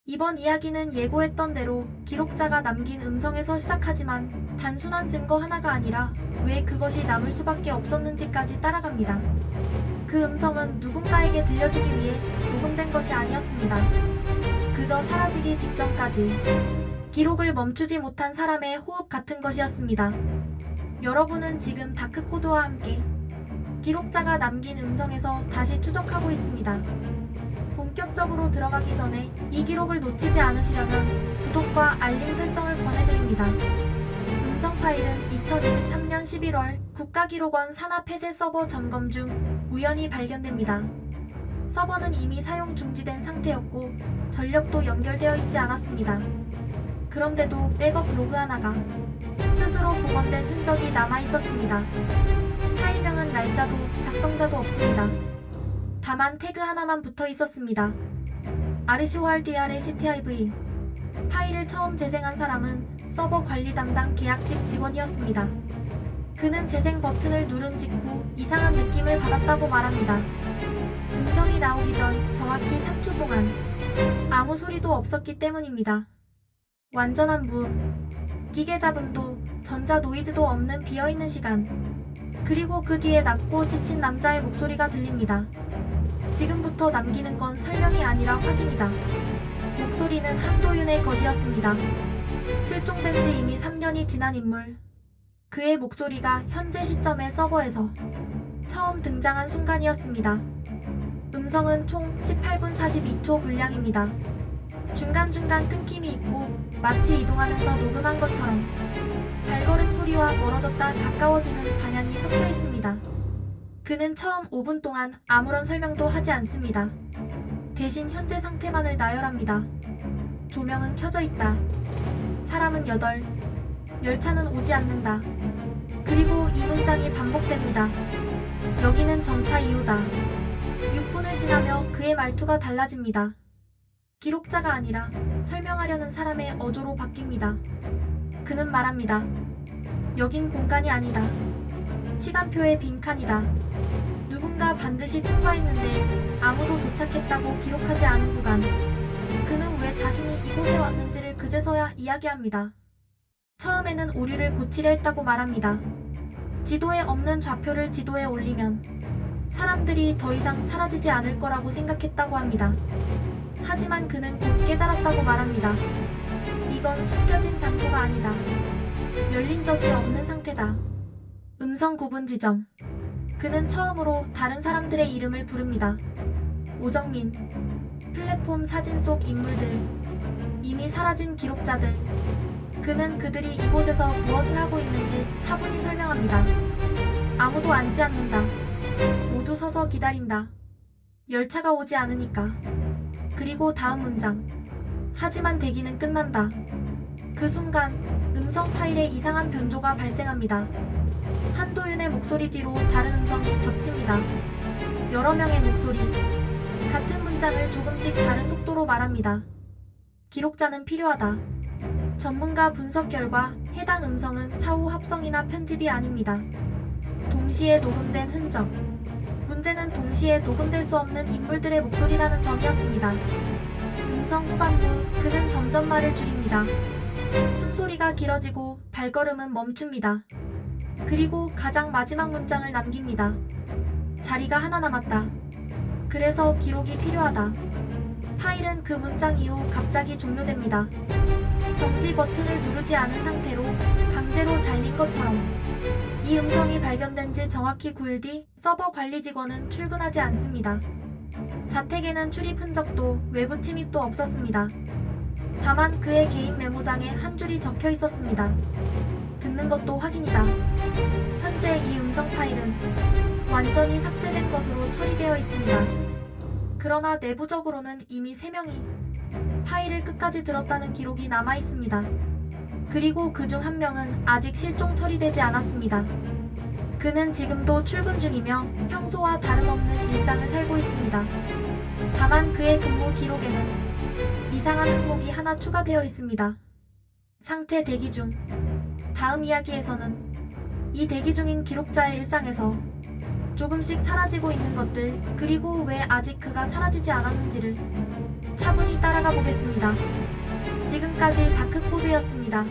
이번 이야기는 예고했던 대로 기록자가 남긴 음성에서 시작하지만 단순한 증거 하나가 아니라 왜 그것이 남을 수밖에 없었는지까지 따라갑니다. 그 음성은 누군가에게 들려주기 위해 녹음된 것이 아니었습니다. 그저 사라지기 직전까지 기록을 멈추지 못한 사람의 호흡 같은 것이었습니다. 여러분은 지금 다크코드와 함께 기록자가 남긴 음성에서 다시 추적하고 있습니다. 본격적으로 들어가기 전에 이 기록을 놓치지 않으시려면 구독과 알림 설정을 권해드립니다. 음성 파일은 2023년 11월 국가기록원 산하폐쇄 서버 점검 중 우연히 발견됩니다. 서버는 이미 사용 중지된 상태였고 전력도 연결되어 있지 않았습니다. 그런데도 백업 로그 하나가 스스로 복원된 흔적이 남아 있었습니다. 파일명은 날짜도 작성자도 없습니다. 다만 태그 하나만 붙어 있었습니다. RCORDRACTIV. 파일을 처음 재생한 사람은 서버 관리 담당 계약직 직원이었습니다. 그는 재생 버튼을 누른 직후 이상한 느낌을 받았다고 말합니다. 음성이 나오기 전 정확히 3초 동안 아무 소리도 없었기 때문입니다. 완전한 무음, 기계 잡음도 전자 노이즈도 없는 비어있는 시간. 그리고 그 뒤에 낮고 지친 남자의 목소리가 들립니다. 지금부터 남기는 건 설명이 아니라 확인이다. 목소리는 한도윤의 것이었습니다. 실종된 지 이미 3년이 지난 인물. 그의 목소리가 현재 시점의 서버에서 처음 등장한 순간이었습니다. 음성은 총 18분 42초 분량입니다. 중간중간 끊김이 있고 마치 이동하면서 녹음한 것처럼 발걸음 소리와 멀어졌다 가까워지는 반향이 섞여 있습니다. 그는 처음 5분 동안 아무런 설명도 하지 않습니다. 대신 현재 상태만을 나열합니다. 조명은 켜져 있다. 사람은 8. 열차는 오지 않는다. 그리고 이 문장이 반복됩니다. 여기는 정차 이후다. 6분을 지나며 그의 말투가 달라집니다. 기록자가 아니라 설명하려는 사람의 어조로 바뀝니다. 그는 말합니다. 여긴 공간이 아니다. 시간표의 빈칸이다. 누군가 반드시 통과했는데 아무도 도착했다고 기록하지 않은 구간. 그는 왜 자신이 이곳에 왔는지를 그제서야 이야기합니다. 처음에는 오류를 고치려 했다고 말합니다. 지도에 없는 좌표를 지도에 올리면 사람들이 더 이상 사라지지 않을 거라고 생각했다고 합니다. 하지만 그는 곧 깨달았다고 말합니다. 이건 숨겨진 장소가 아니다. 열린 적이 없는 상태다. 음성 구분 지점. 그는 처음으로 다른 사람들의 이름을 부릅니다. 오정민. 플랫폼 사진 속 인물들. 이미 사라진 기록자들. 그는 그들이 이곳에서 무엇을 하고 있는지 차분히 설명합니다. 아무도 앉지 않는다. 모두 서서 기다린다. 열차가 오지 않으니까. 그리고 다음 문장. 하지만 대기는 끝난다. 그 순간 음성 파일에 이상한 변조가 발생합니다. 한도윤의 목소리 뒤로 다른 음성이 겹칩니다. 여러 명의 목소리. 같은 문장을 조금씩 다른 속도로 말합니다. 기록자는 필요하다. 전문가 분석 결과 해당 음성은 사후 합성이나 편집이 아닙니다. 동시에 녹음된 흔적. 문제는 동시에 녹음될 수 없는 인물들의 목소리라는 점이었습니다. 음성 후반부, 그는 점점 말을 줄입니다. 숨소리가 길어지고 발걸음은 멈춥니다. 그리고 가장 마지막 문장을 남깁니다. 자리가 하나 남았다. 그래서 기록이 필요하다. 파일은 그 문장 이후 갑자기 종료됩니다. 정지 버튼을 누르지 않은 상태로 강제로 잘린 것처럼. 이 음성이 발견된 지 정확히 9일 뒤 서버 관리 직원은 출근하지 않습니다. 자택에는 출입 흔적도 외부 침입도 없었습니다. 다만 그의 개인 메모장에 한 줄이 적혀 있었습니다. 듣는 것도 확인이다. 현재 이 음성 파일은 완전히 삭제된 것으로 처리되어 있습니다. 그러나 내부적으로는 이미 3명이 파일을 끝까지 들었다는 기록이 남아 있습니다. 그리고 그중 한 명은 아직 실종 처리되지 않았습니다. 그는 지금도 출근 중이며 평소와 다름없는 일상을 살고 있습니다. 다만 그의 근무 기록에는 이상한 항목이 하나 추가되어 있습니다. 상태 대기 중. 다음 이야기에서는 이 대기 중인 기록자의 일상에서 조금씩 사라지고 있는 것들, 그리고 왜 아직 그가 사라지지 않았는지를 차분히 따라가 보겠습니다. 지금까지 다크코드였습니다.